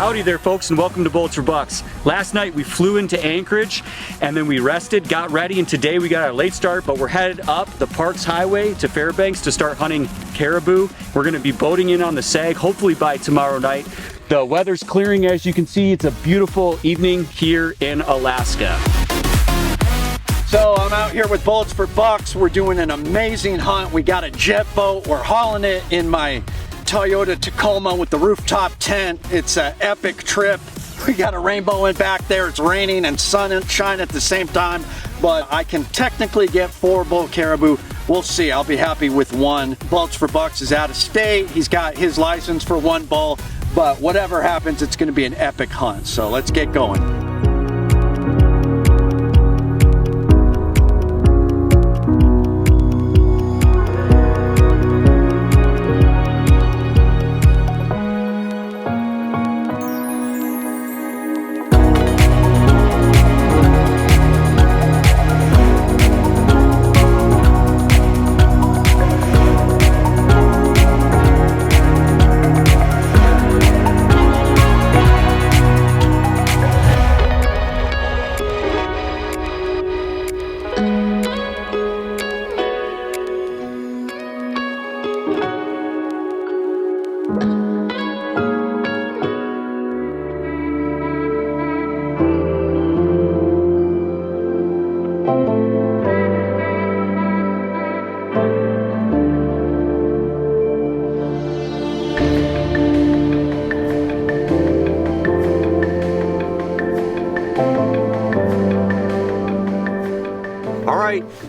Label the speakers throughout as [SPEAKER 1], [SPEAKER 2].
[SPEAKER 1] Howdy there folks, and welcome to Bullets for Bucks. Last night we flew into Anchorage and then we rested, got ready, and today we got our late start, but we're headed up the Parks Highway to Fairbanks to start hunting caribou. We're gonna be boating in on the Sag, hopefully by tomorrow night. The weather's clearing, as you can see. It's a beautiful evening here in Alaska.
[SPEAKER 2] So I'm out here with Bullets for Bucks. We're doing an amazing hunt. We got a jet boat. We're hauling it in my Toyota Tacoma with the rooftop tent. It's an epic trip. We got a rainbow in back there. It's raining and sunshine at the same time, but I can technically get 4 bull caribou. We'll see. I'll be happy with 1. Bullets for Bucks is out of state. He's got his license for 1 bull, but whatever happens, it's going to be an epic hunt. So let's get going.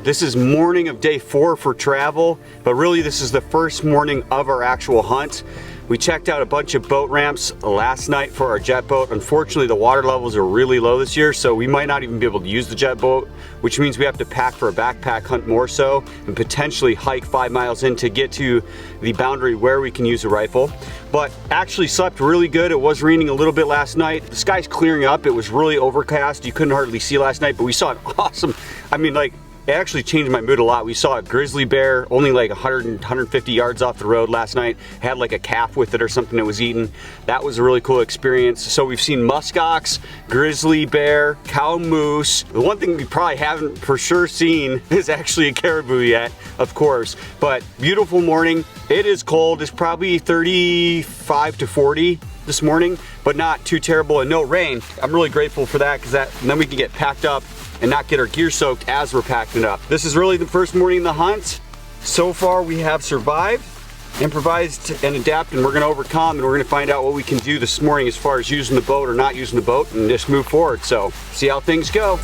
[SPEAKER 1] This is morning of day 4 for travel, but really this is the first morning of our actual hunt. We checked out a bunch of boat ramps last night for our jet boat. Unfortunately, the water levels are really low this year, so we might not even be able to use the jet boat, which means we have to pack for a backpack hunt more so, and potentially hike 5 miles in to get to the boundary where we can use a rifle. But actually slept really good. It was raining a little bit last night. The sky's clearing up. It was really overcast. You couldn't hardly see last night, but we saw an awesome, it actually changed my mood a lot. We saw a grizzly bear only like 150 yards off the road last night. Had like a calf with it or something that was eaten. That was a really cool experience. So we've seen muskox, grizzly bear, cow moose. The one thing we probably haven't for sure seen is actually a caribou yet, of course. But beautiful morning. It is cold. It's probably 35 to 40 this morning, but not too terrible, and no rain. I'm really grateful for that, because then we can get packed up and not get our gear soaked as we're packing it up. This is really the first morning of the hunt. So far we have survived, improvised, and adapted, and we're gonna overcome, and we're gonna find out what we can do this morning as far as using the boat or not using the boat, and just move forward. So see how things go.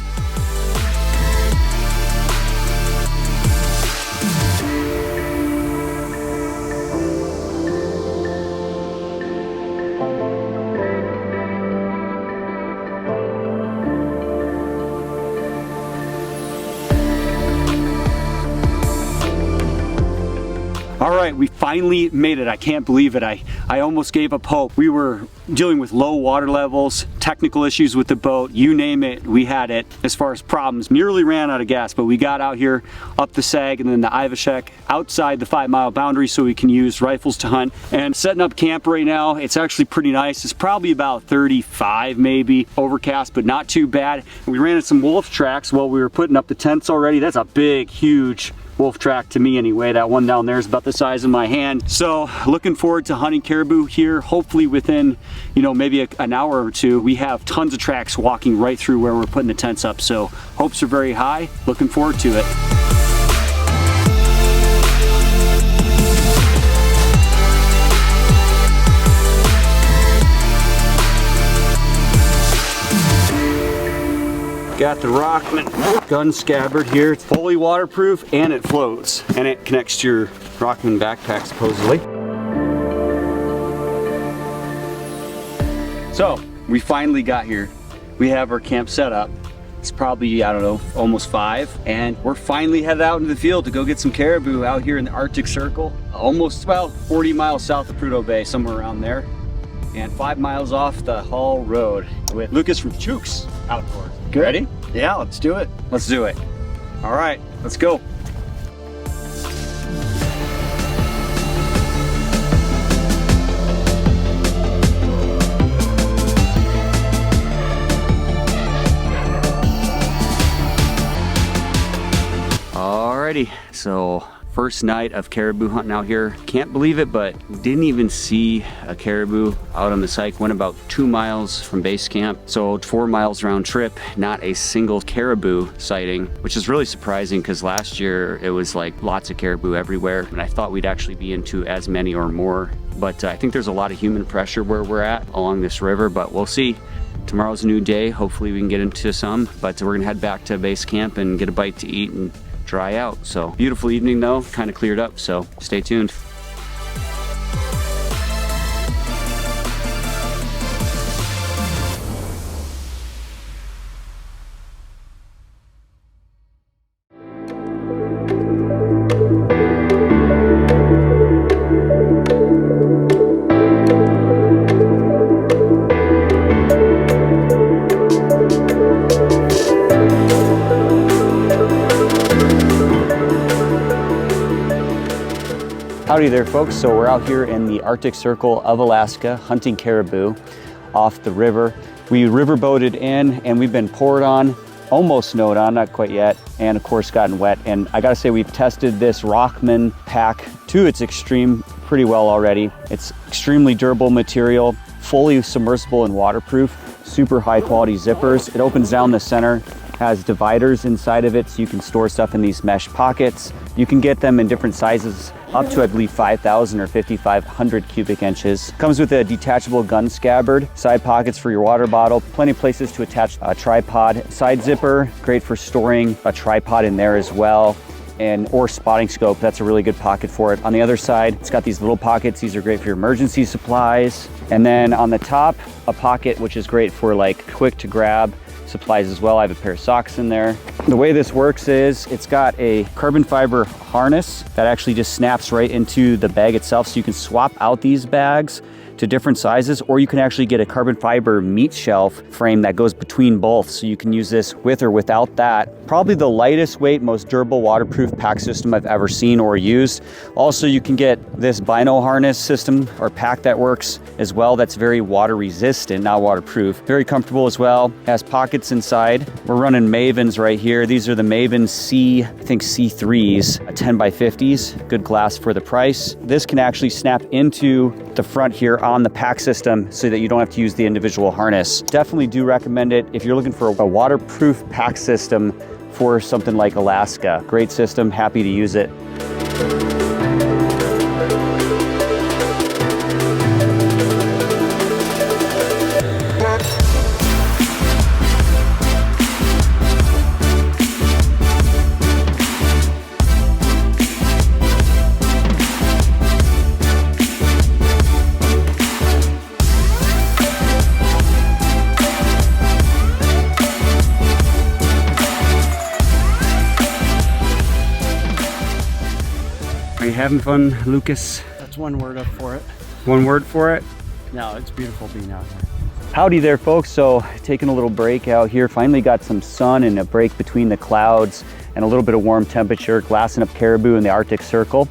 [SPEAKER 1] All right, we finally made it. I can't believe it. I almost gave up hope. We were dealing with low water levels, technical issues with the boat, you name it, we had it. As far as problems, nearly ran out of gas, but we got out here up the Sag and then the Ivashek outside the 5-mile boundary so we can use rifles to hunt. And setting up camp right now, it's actually pretty nice. It's probably about 35 maybe, overcast, but not too bad. We ran in some wolf tracks while we were putting up the tents already. That's a big, huge wolf track to me anyway. That one down there is about the size of my hand. So looking forward to hunting caribou here, hopefully within, maybe an hour or two. We have tons of tracks walking right through where we're putting the tents up, so hopes are very high. Looking forward to it. Got the Rockman gun scabbard here. It's fully waterproof and it floats, and it connects to your Rockman backpack supposedly. So we finally got here. We have our camp set up. It's probably, I don't know, almost 5, and we're finally headed out into the field to go get some caribou out here in the Arctic Circle. Almost about 40 miles south of Prudhoe Bay, somewhere around there, and 5 miles off the Hall Road with Lucas from Chooks Outdoors.
[SPEAKER 2] Good.
[SPEAKER 1] Ready?
[SPEAKER 2] Yeah, let's do it.
[SPEAKER 1] Let's do it. All right, let's go. Alrighty, so first night of caribou hunting out here. Can't believe it, but didn't even see a caribou out on the cyc. Went about 2 miles from base camp, so 4 miles round trip, not a single caribou sighting, which is really surprising because last year it was like lots of caribou everywhere, and I thought we'd actually be into as many or more. But I think there's a lot of human pressure where we're at along this river, but we'll see. Tomorrow's a new day. Hopefully we can get into some, but we're gonna head back to base camp and get a bite to eat and dry out. So beautiful evening though, kind of cleared up, so stay tuned. Howdy there folks, so we're out here in the Arctic Circle of Alaska hunting caribou off the river. We riverboated in and we've been poured on, almost snowed on, not quite yet, and of course gotten wet. And I gotta say, we've tested this Rockman pack to its extreme pretty well already. It's extremely durable material, fully submersible and waterproof, super high quality zippers. It opens down the center, has dividers inside of it so you can store stuff in these mesh pockets. You can get them in different sizes, up to I believe 5,000 or 5,500 cubic inches. Comes with a detachable gun scabbard, side pockets for your water bottle, plenty of places to attach a tripod, side zipper, great for storing a tripod in there as well, or spotting scope. That's a really good pocket for it. On the other side, it's got these little pockets. These are great for your emergency supplies. And then on the top, a pocket which is great for like quick to grab supplies as well. I have a pair of socks in there. The way this works is it's got a carbon fiber harness that actually just snaps right into the bag itself, so you can swap out these bags to different sizes, or you can actually get a carbon fiber meat shelf frame that goes between both, so you can use this with or without that. Probably the lightest weight, most durable waterproof pack system I've ever seen or used. Also, you can get this bino harness system or pack that works as well, that's very water resistant, not waterproof. Very comfortable as well, has pockets inside. We're running Mavens right here. These are the Maven C, I think C3s, 10 by 50s, good glass for the price. This can actually snap into the front here on the pack system so that you don't have to use the individual harness. Definitely do recommend it if you're looking for a waterproof pack system for something like Alaska. Great system, happy to use it. Are you having fun, Lucas?
[SPEAKER 3] That's one word up for it.
[SPEAKER 1] One word for it?
[SPEAKER 3] No, it's beautiful being out here.
[SPEAKER 1] Howdy there folks, so taking a little break out here. Finally got some sun and a break between the clouds and a little bit of warm temperature, glassing up caribou in the Arctic Circle.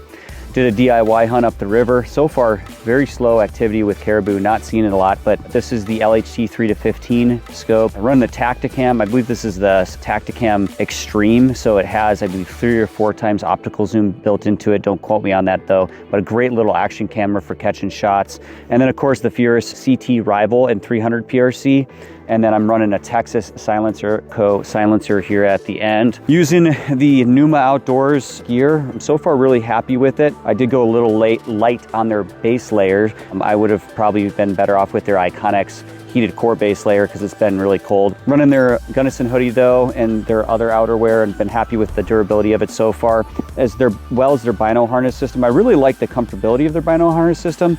[SPEAKER 1] Did a DIY hunt up the river. So far, very slow activity with caribou, not seeing it a lot, but this is the LHT 3-15 scope. I run the Tacticam. I believe this is the Tacticam Extreme, so it has, I believe, 3 or 4 times optical zoom built into it. Don't quote me on that though, but a great little action camera for catching shots. And then of course the Furus CT Rival and 300 PRC. And then I'm running a Texas silencer, silencer here at the end. Using the Numa Outdoors gear, I'm so far really happy with it. I did go a little light on their base layers. I would have probably been better off with their Iconics heated core base layer because it's been really cold. Running their Gunnison hoodie though, and their other outerwear, and been happy with the durability of it so far. As their bino harness system, I really like the comfortability of their bino harness system.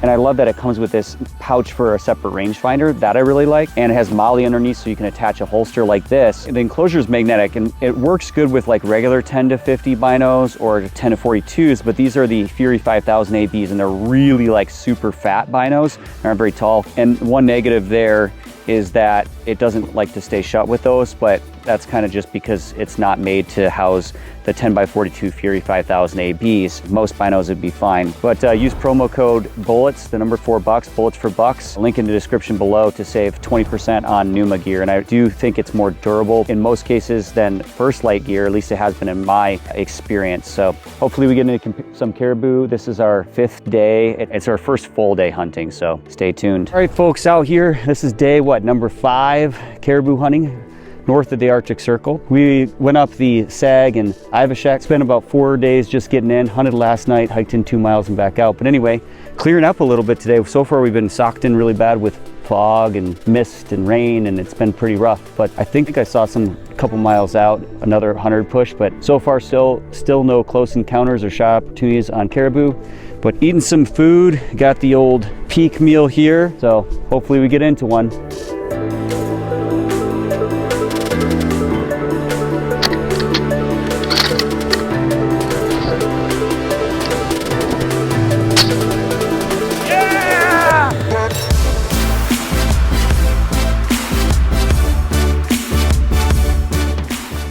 [SPEAKER 1] And I love that it comes with this pouch for a separate rangefinder, that I really like. And it has MOLLE underneath so you can attach a holster like this. The enclosure is magnetic and it works good with like regular 10 to 50 binos or 10 to 42s, but these are the Fury 5000 ABs and they're really like super fat binos. They're not very tall. And one negative there is that it doesn't like to stay shut with those, but
[SPEAKER 4] That's kind of just because it's not made to house the 10x42 Fury 5000 ABs. Most binos would be fine, but use promo code BULLETS, the number $4, bullets for bucks. Link in the description below to save 20% on Numa gear. And I do think it's more durable in most cases than First Light gear, at least it has been in my experience. So hopefully we get into some caribou. This is our 5th day. It's our first full day hunting, so stay tuned. All right, folks, out here, this is day, number 5, caribou hunting north of the Arctic Circle. We went up the Sag and Ivashak, spent about 4 days just getting in, hunted last night, hiked in 2 miles and back out. But anyway, clearing up a little bit today. So far we've been socked in really bad with fog and mist and rain, and it's been pretty rough. But I think I saw some couple miles out, another 100 push, but so far still no close encounters or shot opportunities on caribou. But eating some food, got the old peak meal here, so hopefully we get into one.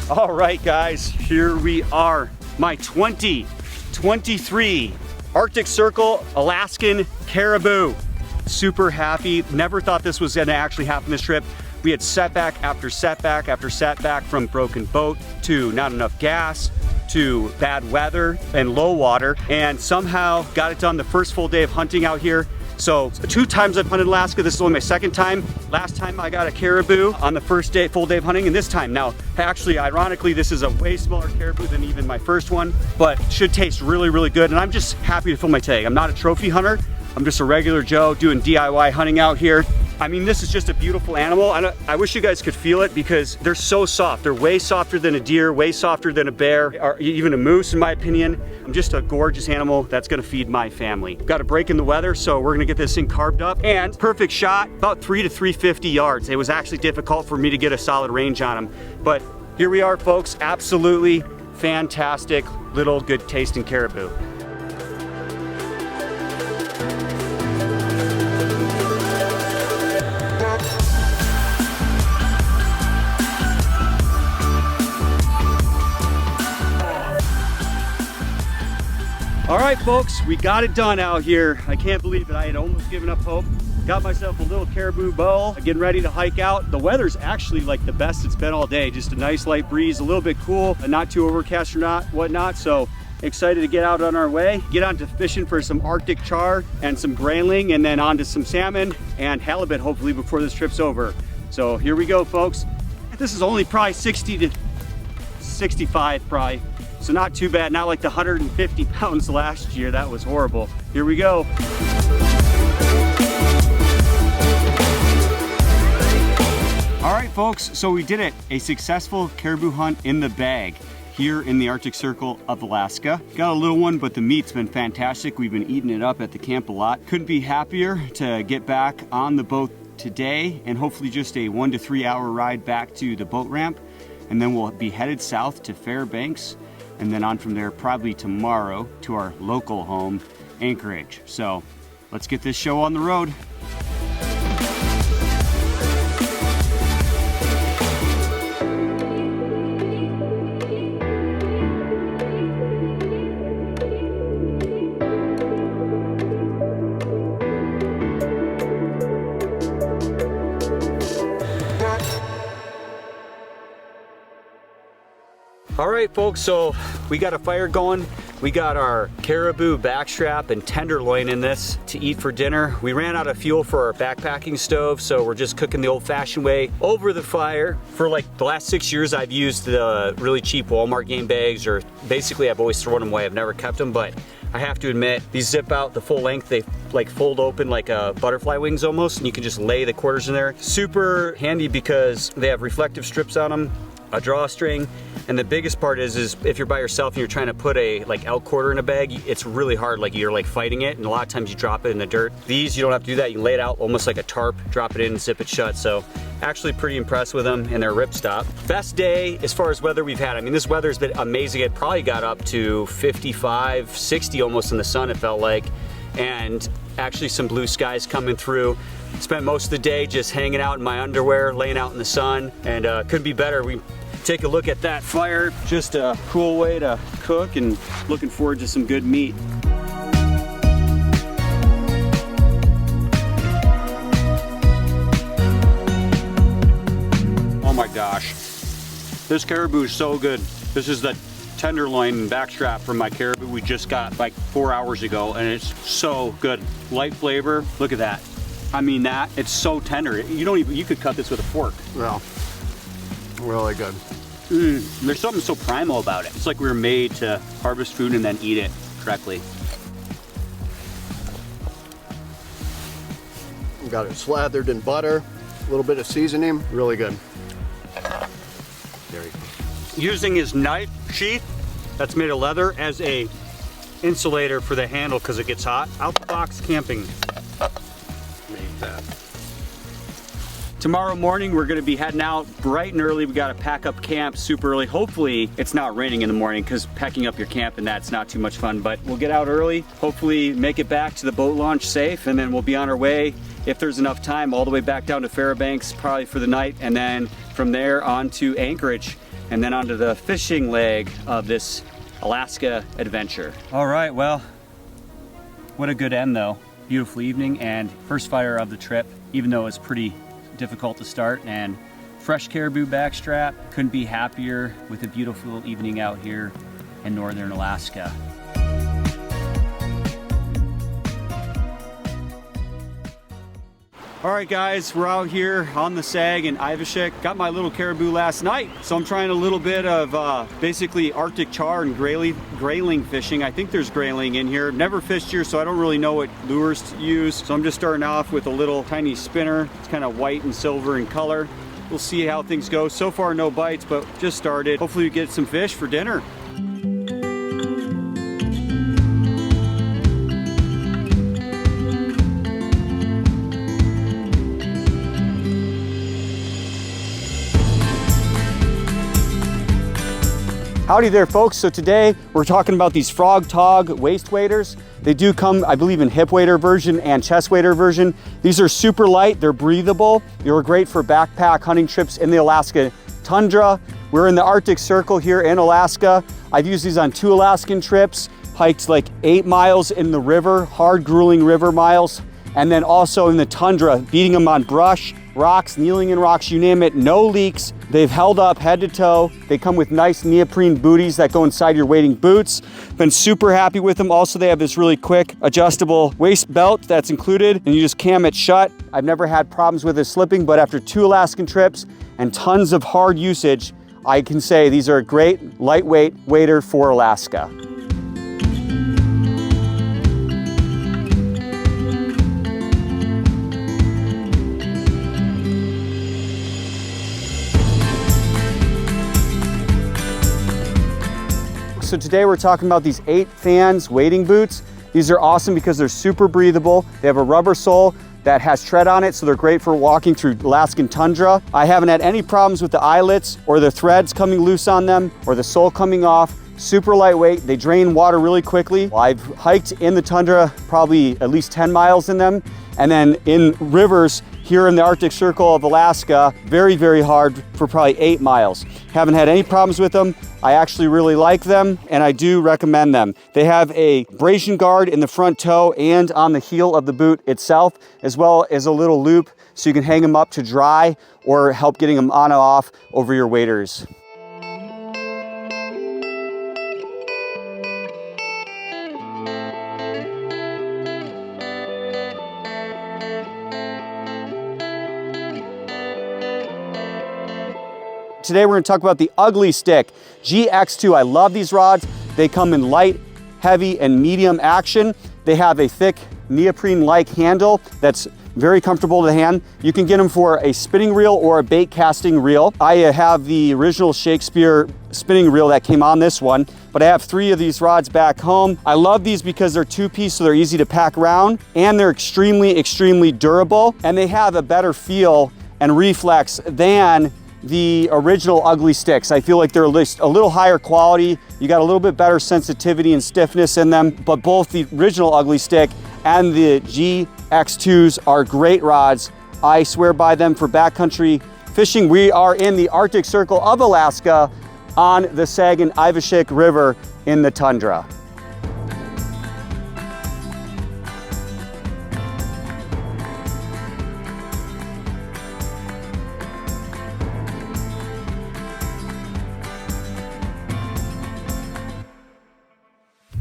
[SPEAKER 1] All right, guys, here we are. My 2023 Arctic Circle Alaskan caribou. Super happy. Never thought this was gonna actually happen this trip. We had setback after setback after setback, from broken boat to not enough gas to bad weather and low water, and somehow got it done the first full day of hunting out here. So 2 times I've hunted Alaska. This is only my 2nd time. Last time I got a caribou on the first day, full day of hunting, and this time, now, actually, ironically, this is a way smaller caribou than even my first one, but should taste really, really good. And I'm just happy to fill my tag. I'm not a trophy hunter. I'm just a regular Joe doing DIY hunting out here. I mean, this is just a beautiful animal. I wish you guys could feel it because they're so soft. They're way softer than a deer, way softer than a bear, or even a moose, in my opinion. I'm just a gorgeous animal that's gonna feed my family. Got a break in the weather, so we're gonna get this thing carved up. And perfect shot, about 3 to 350 yards. It was actually difficult for me to get a solid range on them. But here we are, folks. Absolutely fantastic little good tasting caribou. All right, folks, we got it done out here. I can't believe it. I had almost given up hope. Got myself a little caribou bowl, getting ready to hike out. The weather's actually like the best it's been all day. Just a nice light breeze, a little bit cool, and not too overcast or whatnot. So excited to get out on our way. Get on to fishing for some Arctic char and some grayling, and then on to some salmon and halibut, hopefully before this trip's over. So here we go, folks. This is only probably 60 to 65 probably. So not too bad, not like the 150 pounds last year. That was horrible. Here we go. All right, folks, so we did it. A successful caribou hunt in the bag here in the Arctic Circle of Alaska. Got a little one, but the meat's been fantastic. We've been eating it up at the camp a lot. Couldn't be happier to get back on the boat today, and hopefully just a 1 to 3 hour ride back to the boat ramp. And then we'll be headed south to Fairbanks, and then on from there probably tomorrow to our local home, Anchorage. So let's get this show on the road. All right, folks, so we got a fire going. We got our caribou backstrap and tenderloin in this to eat for dinner. We ran out of fuel for our backpacking stove, so we're just cooking the old-fashioned way over the fire. For like the last 6 years, I've used the really cheap Walmart game bags, or basically I've always thrown them away. I've never kept them, but I have to admit, these zip out the full length. They like fold open like butterfly wings almost, and you can just lay the quarters in there. Super handy because they have reflective strips on them, a drawstring, and the biggest part is if you're by yourself and you're trying to put a like elk quarter in a bag, it's really hard, like you're like fighting it, and a lot of times you drop it in the dirt. These, you don't have to do that. You can lay it out almost like a tarp, drop it in and zip it shut. So actually pretty impressed with them and their ripstop. Best day as far as weather we've had. I mean, this weather's been amazing. It probably got up to 55, 60 almost in the sun, it felt like, and actually some blue skies coming through. Spent most of the day just hanging out in my underwear, laying out in the sun, and couldn't be better. take a look at that fire. Just a cool way to cook, and looking forward to some good meat. Oh my gosh, this caribou is so good. This is the tenderloin and backstrap from my caribou we just got like 4 hours ago, and it's so good. Light flavor, look at that. I mean that, it's so tender. You could cut this with a fork.
[SPEAKER 2] Well, really good.
[SPEAKER 1] There's something so primal about it. It's like we were made to harvest food and then eat it correctly.
[SPEAKER 2] We got it slathered in butter, a little bit of seasoning, really good.
[SPEAKER 1] Using his knife sheath that's made of leather as a insulator for the handle because it gets hot. Out the box camping.
[SPEAKER 2] Made that.
[SPEAKER 1] Tomorrow morning we're going to be heading out bright and early. We got to pack up camp super early. Hopefully it's not raining in the morning, because packing up your camp and that's not too much fun, but we'll get out early, hopefully make it back to the boat launch safe, and then we'll be on our way, if there's enough time, all the way back down to Fairbanks probably for the night, and then from there on to Anchorage, and then onto the fishing leg of this Alaska adventure. All right, well, what a good end though. Beautiful evening and first fire of the trip, even though it's pretty difficult to start, and fresh caribou backstrap. Couldn't be happier with a beautiful evening out here in northern Alaska. All right guys, we're out here on the Sag in Ivashik. Got my little caribou last night, so I'm trying a little bit of basically Arctic char and grayling fishing. I think there's grayling in here. Never fished here, so I don't really know what lures to use. So I'm just starting off with a little tiny spinner. It's kind of white and silver in color. We'll see how things go. So far no bites, but just started. Hopefully we get some fish for dinner. Howdy there folks. So today we're talking about these Frog Tog waist waders. They do come, I believe, in hip wader version and chest wader version. These are super light, they're breathable. They're great for backpack hunting trips in the Alaska tundra. We're in the Arctic Circle here in Alaska. I've used these on 2 Alaskan trips, hiked like 8 miles in the river, hard grueling river miles, and then also in the tundra, beating them on brush, rocks, kneeling in rocks, you name it, no leaks. They've held up head to toe. They come with nice neoprene booties that go inside your wading boots. Been super happy with them. Also, they have this really quick adjustable waist belt that's included, and you just cam it shut. I've never had problems with it slipping, but after 2 Alaskan trips and tons of hard usage, I can say these are a great lightweight wader for Alaska. So today we're talking about these 8 fans wading boots. These are awesome because they're super breathable. They have a rubber sole that has tread on it, so they're great for walking through Alaskan tundra. I haven't had any problems with the eyelets or the threads coming loose on them or the sole coming off. Super lightweight, they drain water really quickly. I've hiked in the tundra probably at least 10 miles in them, and then in rivers here in the Arctic Circle of Alaska, very, very hard for probably 8 miles. Haven't had any problems with them. I actually really like them, and I do recommend them. They have a abrasion guard in the front toe and on the heel of the boot itself, as well as a little loop so you can hang them up to dry or help getting them on and off over your waders. Today we're going to talk about the Ugly Stick GX2. I love these rods. They come in light, heavy, and medium action. They have a thick neoprene-like handle that's very comfortable to hand. You can get them for a spinning reel or a bait casting reel. I have the original Shakespeare spinning reel that came on this one, but I have 3 of these rods back home. I love these because they're 2-piece, so they're easy to pack around, and they're extremely, extremely durable, and they have a better feel and reflex than the original Ugly Sticks. I feel like they're at least a little higher quality. You got a little bit better sensitivity and stiffness in them, but both the original Ugly Stick and the GX2s are great rods. I swear by them for backcountry fishing. We are in the Arctic Circle of Alaska on the Sagan-Ivashik River in the tundra.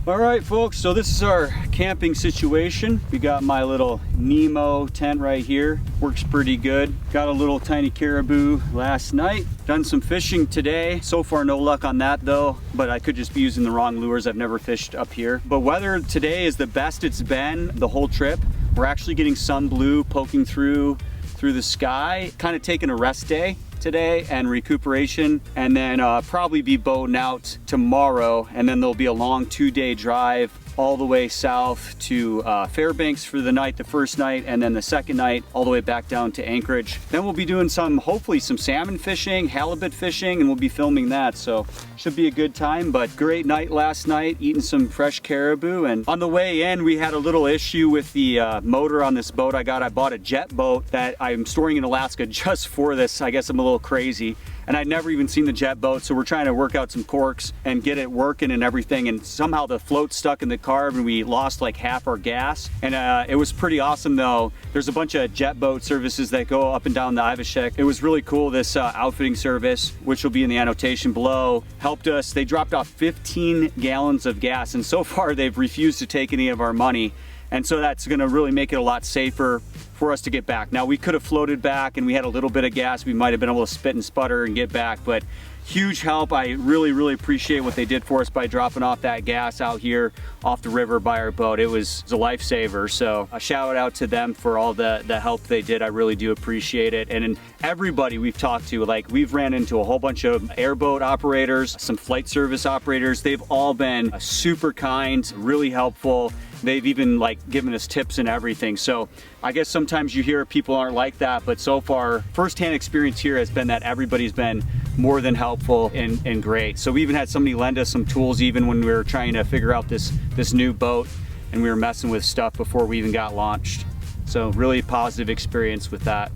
[SPEAKER 1] All right, folks, so this is our camping situation. We got my little Nemo tent right here. Works pretty good. Got a little tiny caribou last night. Done some fishing today. So far, no luck on that though, but I could just be using the wrong lures. I've never fished up here. But weather today is the best it's been the whole trip. We're actually getting sun blue poking through the sky. Kind of taking a rest day today and recuperation, and then probably be boating out tomorrow, and then there'll be a long 2-day drive all the way south to Fairbanks for the night, the first night, and then the second night all the way back down to Anchorage. Then we'll be doing hopefully some salmon fishing, halibut fishing, and we'll be filming that, so should be a good time. But great night last night, eating some fresh caribou. And on the way in, we had a little issue with the motor on this boat I bought a jet boat that I'm storing in Alaska just for this. I guess I'm a little crazy, and I'd never even seen the jet boat, so we're trying to work out some corks and get it working and everything, and somehow the float stuck in the carb and we lost like half our gas. And it was pretty awesome though. There's a bunch of jet boat services that go up and down the Ivashik. It was really cool. This outfitting service, which will be in the annotation below, helped us. They dropped off 15 gallons of gas, and so far they've refused to take any of our money. And so that's gonna really make it a lot safer for us to get back. Now, we could have floated back and we had a little bit of gas. We might have been able to spit and sputter and get back, but huge help. I really, really appreciate what they did for us by dropping off that gas out here off the river by our boat. It was a lifesaver. So a shout out to them for all the help they did. I really do appreciate it. And everybody we've talked to, like we've ran into a whole bunch of airboat operators, some flight service operators. They've all been super kind, really helpful. They've even like given us tips and everything. So I guess sometimes you hear people aren't like that, but so far firsthand experience here has been that everybody's been more than helpful and great. So we even had somebody lend us some tools even when we were trying to figure out this new boat, and we were messing with stuff before we even got launched. So really positive experience with that.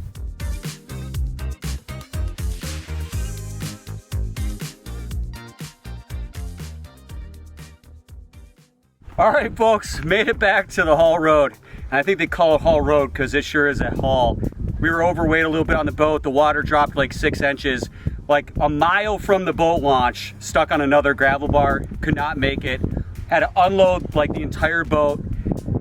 [SPEAKER 1] All right, folks, made it back to the haul road. And I think they call it haul road because it sure is a haul. We were overweight a little bit on the boat. The water dropped like 6 inches. Like a mile from the boat launch, stuck on another gravel bar, could not make it. Had to unload like the entire boat,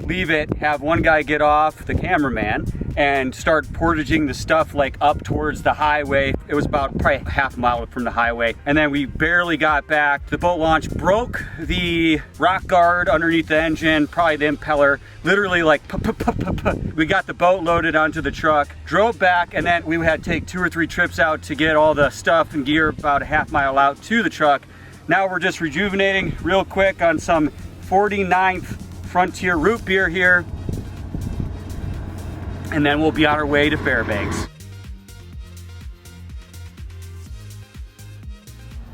[SPEAKER 1] leave it, have one guy get off, the cameraman, and start portaging the stuff like up towards the highway. It was about probably half a mile from the highway. And then we barely got back. The boat launch broke the rock guard underneath the engine, probably the impeller, literally like we got the boat loaded onto the truck, drove back, and then we had to take 2 or 3 trips out to get all the stuff and gear about a half mile out to the truck. Now we're just rejuvenating real quick on some 49th Frontier root beer here, and then we'll be on our way to Fairbanks.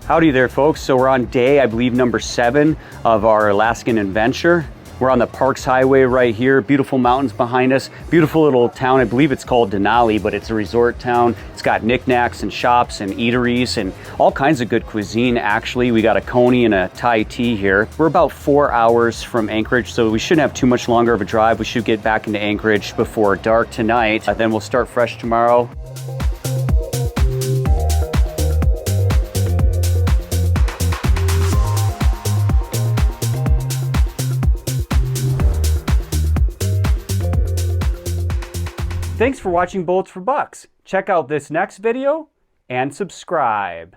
[SPEAKER 1] Howdy there, folks. So we're on day, I believe, number 7 of our Alaskan adventure. We're on the Parks Highway right here. Beautiful mountains behind us. Beautiful little town. I believe it's called Denali, but it's a resort town. It's got knickknacks and shops and eateries and all kinds of good cuisine, actually. We got a coney and a Thai tea here. We're about 4 hours from Anchorage, so we shouldn't have too much longer of a drive. We should get back into Anchorage before dark tonight. Then we'll start fresh tomorrow. Thanks for watching Bullets for Bucks. Check out this next video and subscribe.